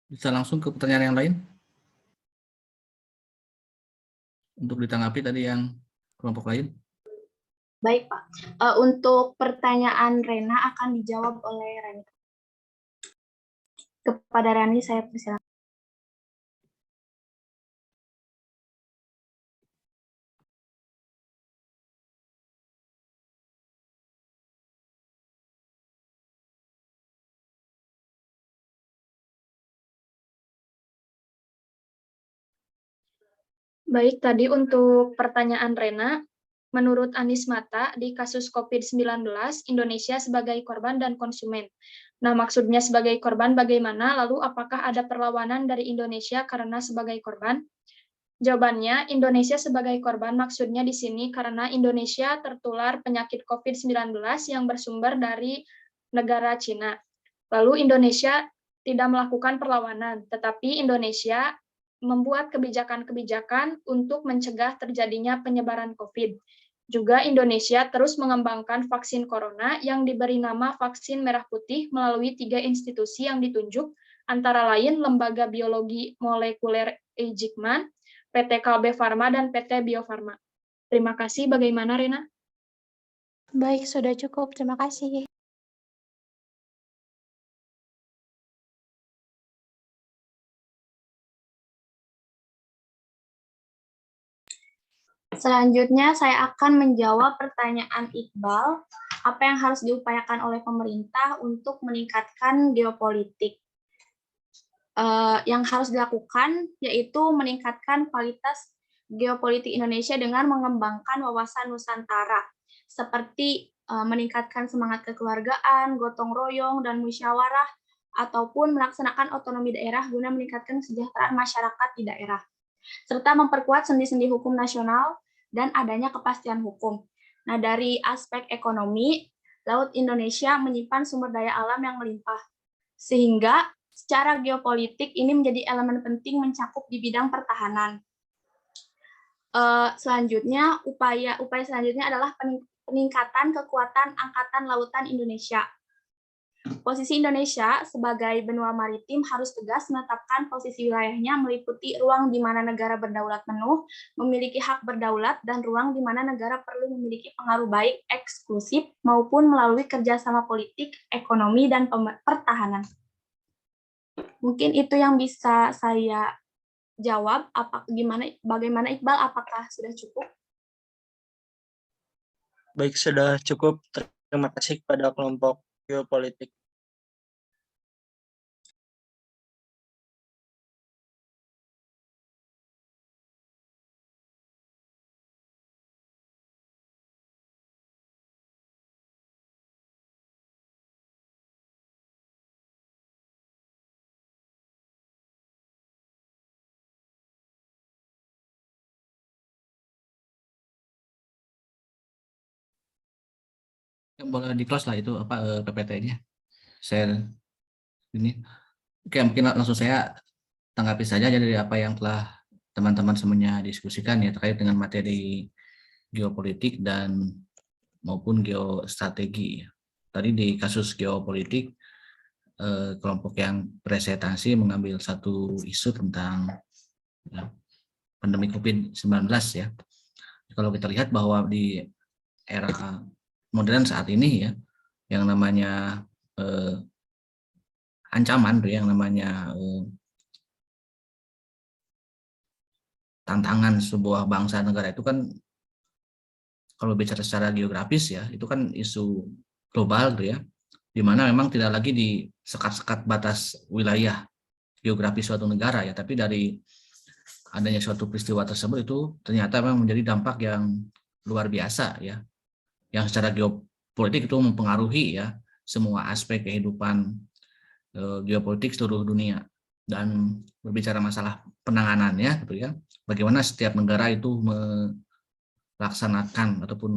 Bisa langsung ke pertanyaan yang lain? Untuk ditanggapi tadi yang kelompok lain. Baik, Pak. Untuk pertanyaan Rena akan dijawab oleh Rani. Kepada Rani, saya persilakan. Baik, tadi untuk pertanyaan Rena, menurut Anies Mata, di kasus COVID-19, Indonesia sebagai korban dan konsumen. Nah, maksudnya sebagai korban bagaimana? Lalu apakah ada perlawanan dari Indonesia karena sebagai korban? Jawabannya, Indonesia sebagai korban maksudnya di sini karena Indonesia tertular penyakit COVID-19 yang bersumber dari negara Cina. Lalu Indonesia tidak melakukan perlawanan, tetapi Indonesia membuat kebijakan-kebijakan untuk mencegah terjadinya penyebaran COVID. Juga Indonesia terus mengembangkan vaksin corona yang diberi nama vaksin merah putih melalui 3 institusi yang ditunjuk, antara lain Lembaga Biologi Molekuler Eijkman, PT Kalbe Farma, dan PT Bio Farma. Terima kasih. Bagaimana, Rena? Baik, sudah cukup. Terima kasih. Selanjutnya, saya akan menjawab pertanyaan Iqbal, apa yang harus diupayakan oleh pemerintah untuk meningkatkan geopolitik. Yang harus dilakukan yaitu meningkatkan kualitas geopolitik Indonesia dengan mengembangkan wawasan Nusantara, seperti meningkatkan semangat kekeluargaan, gotong royong, dan musyawarah, ataupun melaksanakan otonomi daerah guna meningkatkan kesejahteraan masyarakat di daerah, serta memperkuat sendi-sendi hukum nasional dan adanya kepastian hukum. Nah, dari aspek ekonomi, Laut Indonesia menyimpan sumber daya alam yang melimpah, sehingga secara geopolitik ini menjadi elemen penting mencakup di bidang pertahanan. Selanjutnya, upaya selanjutnya adalah peningkatan kekuatan Angkatan Lautan Indonesia. Posisi Indonesia sebagai benua maritim harus tegas menetapkan posisi wilayahnya meliputi ruang di mana negara berdaulat penuh, memiliki hak berdaulat, dan ruang di mana negara perlu memiliki pengaruh baik eksklusif maupun melalui kerjasama politik, ekonomi, dan pertahanan. Mungkin itu yang bisa saya jawab. Bagaimana Iqbal? Apakah sudah cukup? Baik, sudah cukup. Terima kasih kepada kelompok geopolitik. Boleh di close lah itu apa PPT-nya. Saya ini oke, mungkin langsung saya tanggapi saja dari apa yang telah teman-teman semuanya diskusikan ya terkait dengan materi geopolitik dan maupun geostrategi. Tadi di kasus geopolitik kelompok yang presentasi mengambil satu isu tentang ya, pandemi COVID-19 ya. Kalau kita lihat bahwa di era modern saat ini ya, yang namanya ancaman tuh, yang namanya tantangan sebuah bangsa negara itu kan kalau bicara secara geografis ya, itu kan isu global tuh ya, di mana memang tidak lagi di sekat-sekat batas wilayah geografis suatu negara ya, tapi dari adanya suatu peristiwa tersebut itu ternyata memang menjadi dampak yang luar biasa ya, yang secara geopolitik itu mempengaruhi ya semua aspek kehidupan geopolitik seluruh dunia. Dan berbicara masalah penanganannya gitu ya, bagaimana setiap negara itu melaksanakan ataupun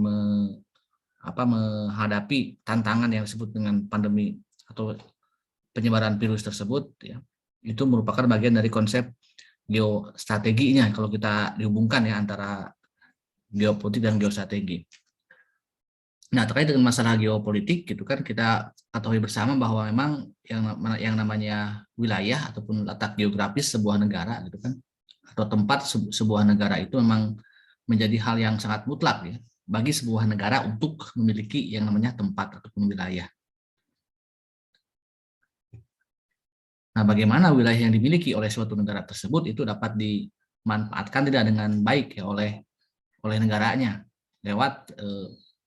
menghadapi tantangan yang disebut dengan pandemi atau penyebaran virus tersebut ya, itu merupakan bagian dari konsep geostrateginya kalau kita dihubungkan ya antara geopolitik dan geostrategi. Nah, terkait dengan masalah geopolitik gitu kan, kita ketahui bersama bahwa memang yang namanya wilayah ataupun letak geografis sebuah negara gitu kan, atau tempat sebuah negara itu memang menjadi hal yang sangat mutlak ya, bagi sebuah negara untuk memiliki yang namanya tempat ataupun wilayah. Nah, bagaimana wilayah yang dimiliki oleh suatu negara tersebut itu dapat dimanfaatkan tidak dengan baik ya oleh negaranya lewat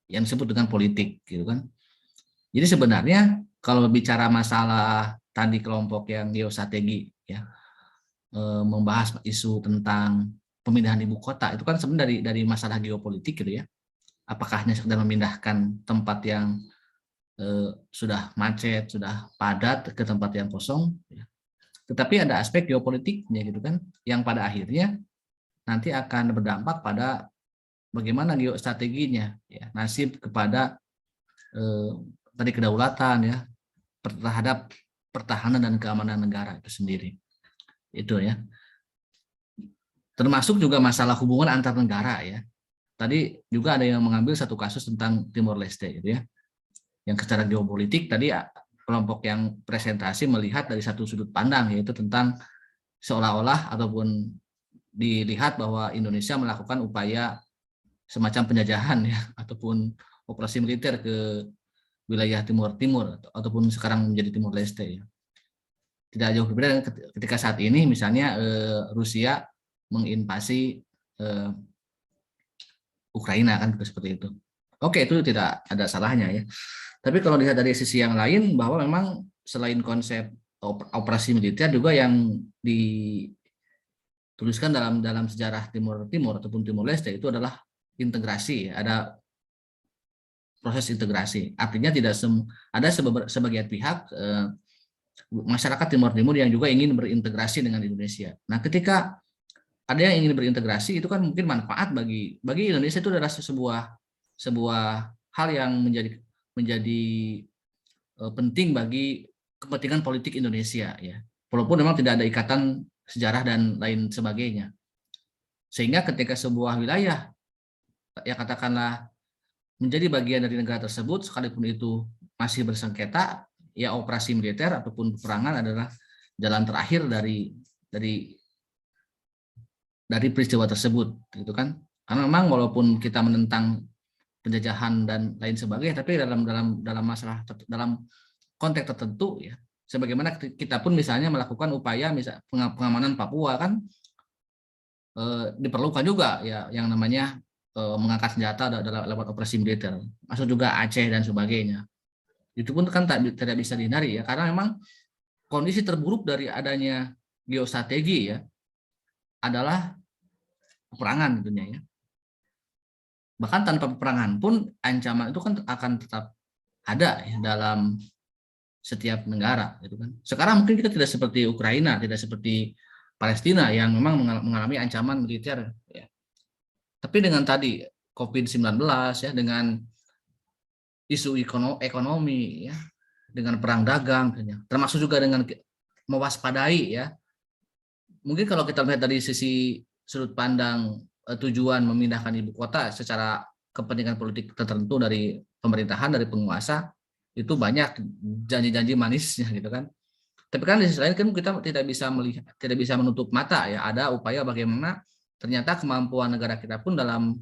yang disebut dengan politik, gitu kan. Jadi sebenarnya kalau bicara masalah tadi kelompok yang geostrategi ya membahas isu tentang pemindahan ibu kota itu kan sebenarnya dari masalah geopolitik gitu ya. Apakah hanya sekedar memindahkan tempat yang sudah macet, sudah padat ke tempat yang kosong, ya. Tetapi ada aspek geopolitiknya gitu kan, yang pada akhirnya nanti akan berdampak pada bagaimana geostrateginya, ya, nasib kepada tadi kedaulatan ya terhadap pertahanan dan keamanan negara itu sendiri, itu ya. Termasuk juga masalah hubungan antar negara ya. Tadi juga ada yang mengambil satu kasus tentang Timor Leste gitu ya. Yang secara geopolitik tadi kelompok yang presentasi melihat dari satu sudut pandang, yaitu tentang seolah-olah ataupun dilihat bahwa Indonesia melakukan upaya semacam penjajahan ya ataupun operasi militer ke wilayah Timur ataupun sekarang menjadi Timor Leste ya. Tidak jauh berbeda ketika saat ini misalnya Rusia menginvasi Ukraina kan seperti itu. Oke, itu tidak ada salahnya ya. Tapi kalau dilihat dari sisi yang lain bahwa memang selain konsep operasi militer juga yang dituliskan dalam sejarah Timur ataupun Timor Leste itu adalah integrasi, ada proses integrasi. Artinya tidak ada sebagian pihak masyarakat Timur yang juga ingin berintegrasi dengan Indonesia. Nah, ketika ada yang ingin berintegrasi itu kan mungkin manfaat bagi Indonesia, itu adalah sebuah hal yang menjadi penting bagi kepentingan politik Indonesia ya. Walaupun memang tidak ada ikatan sejarah dan lain sebagainya. Sehingga ketika sebuah wilayah ya katakanlah menjadi bagian dari negara tersebut sekalipun itu masih bersengketa, ya operasi militer ataupun peperangan adalah jalan terakhir dari peristiwa tersebut gitu kan. Karena memang walaupun kita menentang penjajahan dan lain sebagainya, tapi dalam masalah dalam konteks tertentu ya, sebagaimana kita pun misalnya melakukan upaya pengamanan Papua kan diperlukan juga ya yang namanya mengangkat senjata lewat operasi militer, masuk juga Aceh dan sebagainya. Itu pun kan tidak bisa dihindari ya, karena memang kondisi terburuk dari adanya geostrategi ya adalah peperangan tentunya ya. Bahkan tanpa peperangan pun ancaman itu kan akan tetap ada ya dalam setiap negara gitu kan. Sekarang mungkin kita tidak seperti Ukraina, tidak seperti Palestina yang memang mengalami ancaman militer ya. Tapi dengan tadi COVID-19 ya, dengan isu ekonomi ya, dengan perang dagang termasuk juga dengan mewaspadai ya. Mungkin kalau kita lihat dari sisi sudut pandang tujuan memindahkan ibu kota secara kepentingan politik tertentu dari pemerintahan, dari penguasa, itu banyak janji-janji manisnya gitu kan. Tapi kan di sisi lain kan kita tidak bisa menutup mata ya, ada upaya bagaimana ternyata kemampuan negara kita pun dalam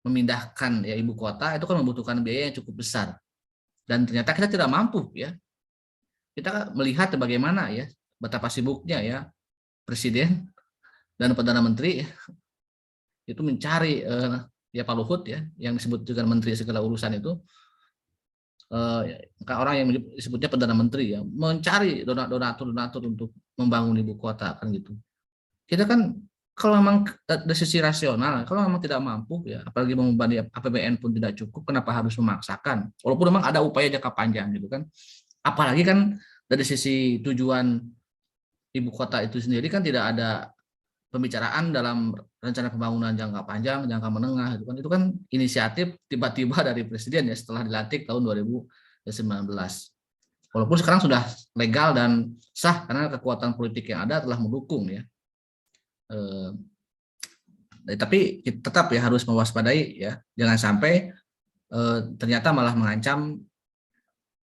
memindahkan ya ibu kota itu kan membutuhkan biaya yang cukup besar. Dan ternyata kita tidak mampu ya. Kita melihat bagaimana ya betapa sibuknya ya Presiden dan Perdana Menteri itu mencari ya Pak Luhut ya yang disebut dengan Menteri segala urusan itu orang yang disebutnya Perdana Menteri ya mencari donatur untuk membangun ibu kota kan gitu. Kita kan kalau memang dari sisi rasional, kalau memang tidak mampu ya apalagi membebani APBN pun tidak cukup, kenapa harus memaksakan? Walaupun memang ada upaya jangka panjang gitu kan. Apalagi kan dari sisi tujuan ibu kota itu sendiri kan tidak ada pembicaraan dalam rencana pembangunan jangka panjang, jangka menengah itu kan inisiatif tiba-tiba dari presiden ya setelah dilantik tahun 2019. Walaupun sekarang sudah legal dan sah karena kekuatan politik yang ada telah mendukung ya. Tapi tetap ya harus mewaspadai ya, jangan sampai ternyata malah mengancam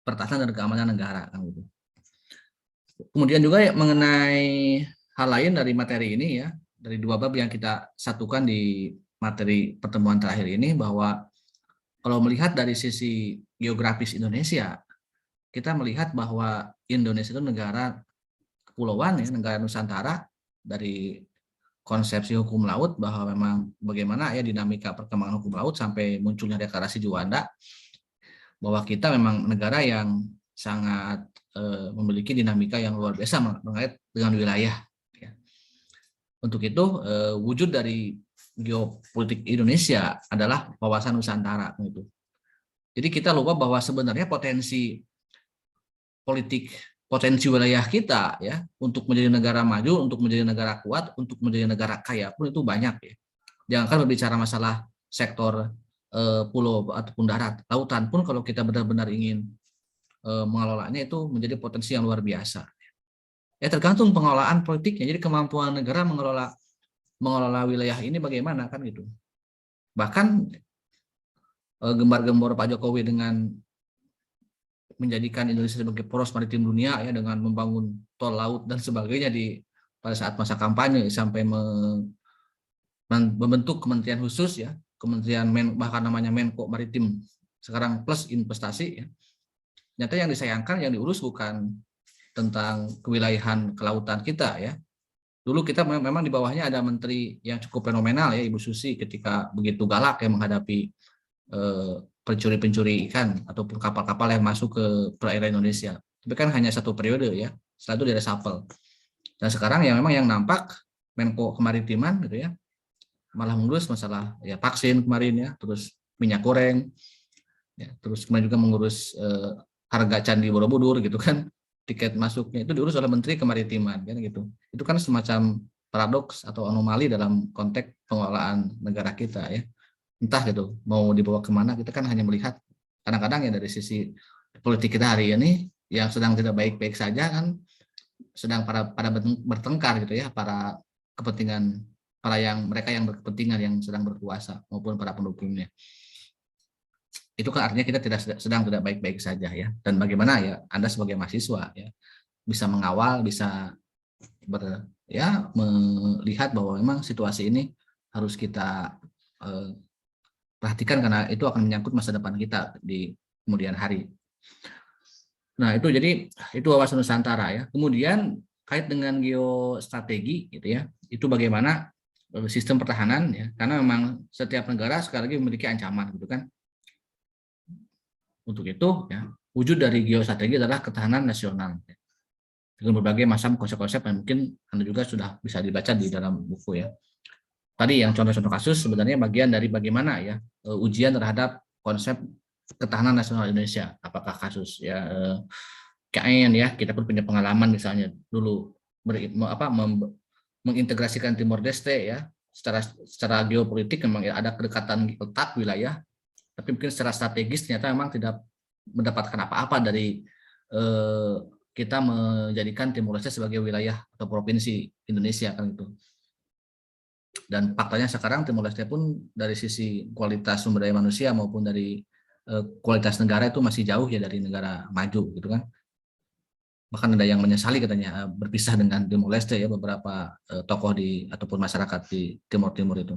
pertahanan dan keamanan negara kan gitu. Kemudian juga ya, mengenai hal lain dari materi ini ya, dari dua bab yang kita satukan di materi pertemuan terakhir ini bahwa kalau melihat dari sisi geografis Indonesia, kita melihat bahwa Indonesia itu negara kepulauan ya, negara Nusantara. Dari konsepsi hukum laut bahwa memang bagaimana ya dinamika perkembangan hukum laut sampai munculnya deklarasi Juanda, bahwa kita memang negara yang sangat memiliki dinamika yang luar biasa mengait dengan wilayah. Ya. Untuk itu wujud dari geopolitik Indonesia adalah wawasan Nusantara. Gitu. Jadi kita lupa bahwa sebenarnya potensi wilayah kita ya untuk menjadi negara maju, untuk menjadi negara kuat, untuk menjadi negara kaya pun itu banyak ya. Jangan kan berbicara masalah sektor pulau ataupun darat, lautan pun kalau kita benar-benar ingin mengelolanya itu menjadi potensi yang luar biasa. Ya tergantung pengelolaan politiknya. Jadi kemampuan negara mengelola wilayah ini bagaimana kan gitu. Bahkan gembar-gembor Pak Jokowi dengan menjadikan Indonesia sebagai poros maritim dunia ya dengan membangun tol laut dan sebagainya pada saat masa kampanye sampai membentuk kementerian khusus ya, kementerian bahkan namanya Menko Maritim sekarang plus investasi ya. Nyata yang disayangkan yang diurus bukan tentang kewilayahan kelautan kita ya. Dulu kita memang di bawahnya ada menteri yang cukup fenomenal ya, Ibu Susi, ketika begitu galak ya menghadapi pencuri ikan ataupun kapal-kapal yang masuk ke perairan Indonesia. Tapi kan hanya satu periode ya, setelah itu dia reshuffle. Dan sekarang yang memang yang nampak Menko Kemaritiman gitu ya, malah mengurus masalah ya vaksin kemarin ya, terus minyak goreng, ya, terus kemudian juga mengurus harga Candi Borobudur gitu kan, tiket masuknya itu diurus oleh Menteri Kemaritiman kan gitu. Itu kan semacam paradoks atau anomali dalam konteks pengelolaan negara kita ya. Entah gitu mau dibawa kemana, kita kan hanya melihat kadang-kadang ya dari sisi politik kita hari ini yang sedang tidak baik-baik saja kan, sedang pada bertengkar gitu ya, para kepentingan mereka yang berkepentingan yang sedang berkuasa maupun para pendukungnya. Itu kan artinya kita sedang tidak baik-baik saja ya. Dan bagaimana ya Anda sebagai mahasiswa ya bisa mengawal, bisa melihat bahwa memang situasi ini harus kita perhatikan karena itu akan menyangkut masa depan kita di kemudian hari. Nah itu jadi itu wawasan Nusantara ya. Kemudian kait dengan geostrategi gitu ya, itu bagaimana sistem pertahanan ya, karena memang setiap negara sekali lagi memiliki ancaman gitu kan. Untuk itu ya wujud dari geostrategi adalah ketahanan nasional ya. Dengan berbagai macam konsep-konsep yang mungkin Anda juga sudah bisa dibaca di dalam buku ya. Tadi yang contoh-contoh kasus sebenarnya bagian dari bagaimana ya ujian terhadap konsep ketahanan nasional Indonesia. Apakah kasus ya KN ya, kita pun punya pengalaman misalnya dulu mengintegrasikan Timor Leste ya, secara geopolitik memang ada kedekatan letak wilayah, tapi mungkin secara strategis ternyata memang tidak mendapatkan apa-apa dari kita menjadikan Timor Leste sebagai wilayah atau provinsi Indonesia kan itu. Dan faktanya sekarang Timor Leste pun dari sisi kualitas sumber daya manusia maupun dari kualitas negara itu masih jauh ya dari negara maju gitu kan. Bahkan ada yang menyesali katanya berpisah dengan Timor Leste ya, beberapa tokoh ataupun masyarakat di Timur itu.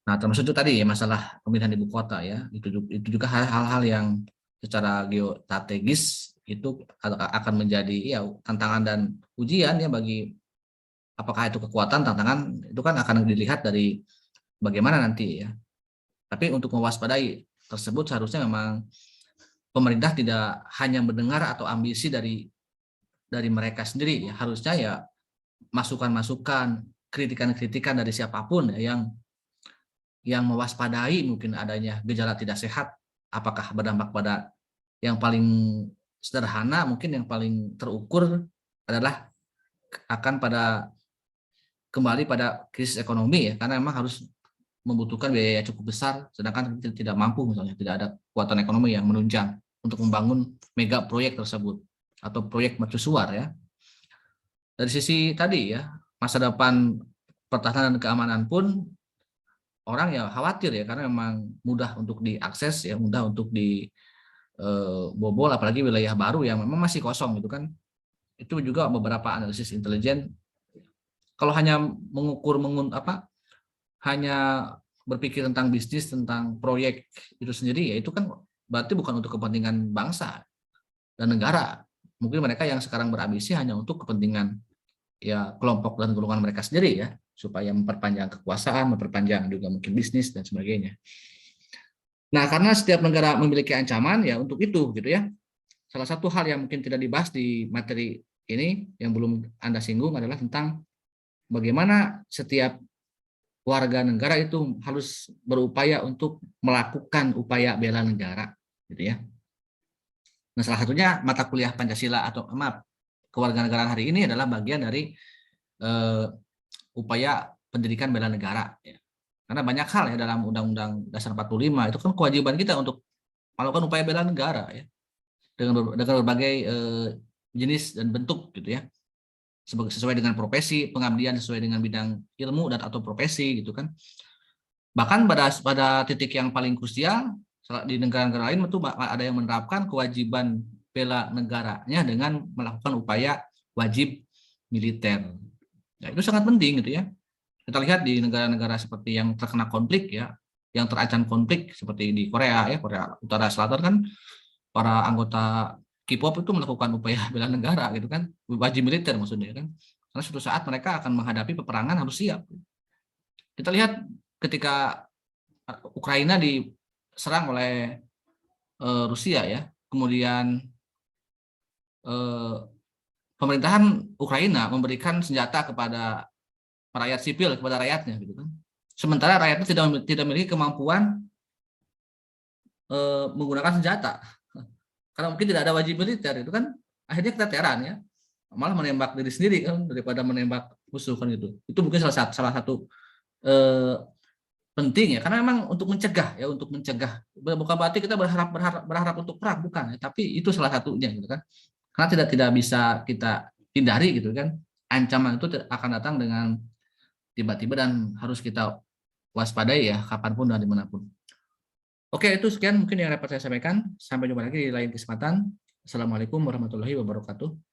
Nah termasuk itu tadi ya masalah pemilihan ibu kota ya, itu juga hal-hal yang secara geostrategis itu akan menjadi ya tantangan dan ujian ya bagi apakah itu kekuatan, tantangan, itu kan akan dilihat dari bagaimana nanti ya. Tapi untuk mewaspadai tersebut seharusnya memang pemerintah tidak hanya mendengar atau ambisi dari mereka sendiri ya. Harusnya ya masukan-masukan, kritikan-kritikan dari siapapun ya, yang mewaspadai mungkin adanya gejala tidak sehat, apakah berdampak pada yang paling sederhana, mungkin yang paling terukur adalah akan kembali pada krisis ekonomi ya, karena memang harus membutuhkan biaya cukup besar, sedangkan tidak mampu misalnya, tidak ada kekuatan ekonomi yang menunjang untuk membangun mega proyek tersebut atau proyek mercusuar ya. Dari sisi tadi ya, masa depan pertahanan dan keamanan pun orang ya khawatir ya, karena memang mudah untuk diakses ya, mudah untuk dibobol, apalagi wilayah baru yang memang masih kosong gitu kan. Itu juga beberapa analisis intelijen kalau hanya mengukur hanya berpikir tentang bisnis, tentang proyek itu sendiri, ya itu kan berarti bukan untuk kepentingan bangsa dan negara. Mungkin mereka yang sekarang berambisi hanya untuk kepentingan ya kelompok dan golongan mereka sendiri ya, supaya memperpanjang kekuasaan, memperpanjang juga mungkin bisnis dan sebagainya. Nah, karena setiap negara memiliki ancaman ya untuk itu gitu ya. Salah satu hal yang mungkin tidak dibahas di materi ini yang belum Anda singgung adalah tentang bagaimana setiap warga negara itu harus berupaya untuk melakukan upaya bela negara gitu ya. Nah, salah satunya mata kuliah Pancasila atau maaf, kewarganegaraan hari ini adalah bagian dari upaya pendidikan bela negara ya. Karena banyak hal ya dalam Undang-Undang Dasar 45 itu kan kewajiban kita untuk melakukan upaya bela negara ya. Dengan berbagai jenis dan bentuk gitu ya. Sesuai dengan profesi, pengabdian sesuai dengan bidang ilmu dan atau profesi gitu kan. Bahkan pada titik yang paling krusial di negara-negara lain itu ada yang menerapkan kewajiban bela negaranya dengan melakukan upaya wajib militer. Ya, itu sangat penting gitu ya. Kita lihat di negara-negara seperti yang terkena konflik ya, yang terancam konflik seperti di Korea ya, Korea Utara Selatan kan para anggota K-pop itu melakukan upaya bela negara gitu kan, wajib militer maksudnya kan. Karena suatu saat mereka akan menghadapi peperangan harus siap. Kita lihat ketika Ukraina diserang oleh Rusia ya, kemudian pemerintahan Ukraina memberikan senjata kepada rakyat sipil, kepada rakyatnya gitu kan. Sementara rakyatnya tidak memiliki kemampuan menggunakan senjata. Karena mungkin tidak ada wajib militer itu kan, akhirnya keteteran ya, malah menembak diri sendiri kan daripada menembak musuh kan gitu. Itu mungkin salah satu penting ya, karena memang untuk mencegah ya, bukan berarti kita berharap untuk perang, bukan ya, tapi itu salah satunya gitu kan. Karena tidak bisa kita hindari gitu kan, ancaman itu akan datang dengan tiba-tiba dan harus kita waspadai ya kapanpun dan dimanapun. Oke, itu sekian mungkin yang dapat saya sampaikan. Sampai jumpa lagi di lain kesempatan. Assalamualaikum warahmatullahi wabarakatuh.